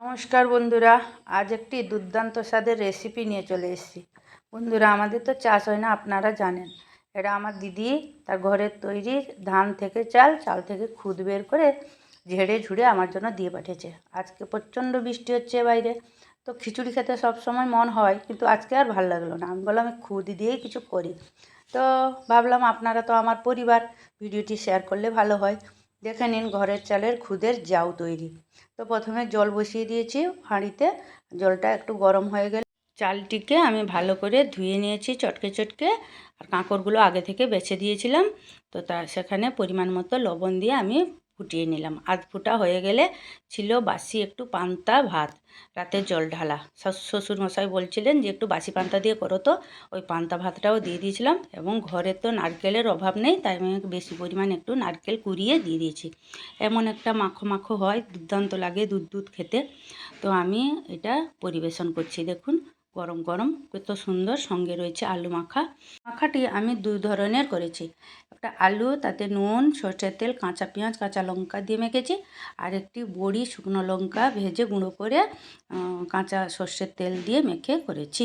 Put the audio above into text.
নমস্কার বন্ধুরা, আজ একটি দুর্দান্ত স্বাদের রেসিপি নিয়ে চলে এসেছি। বন্ধুরা, আমাদের তো চাষ হয় না, আপনারা জানেন। এটা আমার দিদি তার ঘরের তৈরি ধান থেকে চাল থেকে খুদ বের করে ঝেড়ে ঝুড়ে আমার জন্য দিয়ে পাঠিয়েছে। আজকে প্রচণ্ড বৃষ্টি হচ্ছে বাইরে, তো খিচুড়ি খেতে সব সময় মন হয়, কিন্তু আজকে আর ভালো লাগলো না। আমি বললাম খুদ দিয়েই কিছু করি। তো ভাবলাম আপনারা তো আমার পরিবার, ভিডিওটি শেয়ার করলে ভালো হয়। দেখে নিন ঘরের চালের খুদের জাউ তৈরি। তো প্রথমে জল বসিয়ে দিয়েছি হাঁড়িতে। জলটা একটু গরম হয়ে গেলে চালটিকে আমি ভালো করে ধুয়ে নিয়েছি চটকে। আর কাঁকড়গুলো আগে থেকে বেছে দিয়েছিলাম। তো সেখানে পরিমাণ মতো লবণ দিয়ে আমি ফুটিয়ে নিলাম। আধ ফুটা হয়ে গেলে ছিল বাসি একটু পান্তা ভাত, রাতের জল ঢালা। শ্বশুর মশাই বলছিলেন যে একটু বাসি পান্তা দিয়ে করো, তো ওই পান্তা ভাতটাও দিয়ে দিয়েছিলাম। এবং ঘরে তো নারকেলের অভাব নেই, তাই আমি বেশি পরিমাণ একটু নারকেল কুড়িয়ে দিয়ে দিয়েছি। এমন একটা মাখো মাখো হয়, দুর্দান্ত লাগে দুধ খেতে। তো আমি এটা পরিবেশন করছি। দেখুন গরম গরম কত সুন্দর, সঙ্গে রয়েছে আলু মাখাটি আমি দুই ধরনের করেছি। একটা আলু, তাতে নুন, সরষের তেল, কাঁচা পেঁয়াজ, কাঁচা লঙ্কা দিয়ে মেখেছি। আর একটি বড়ি, শুকনো লঙ্কা ভেজে গুঁড়ো করে কাঁচা সর্ষের তেল দিয়ে মেখে করেছি।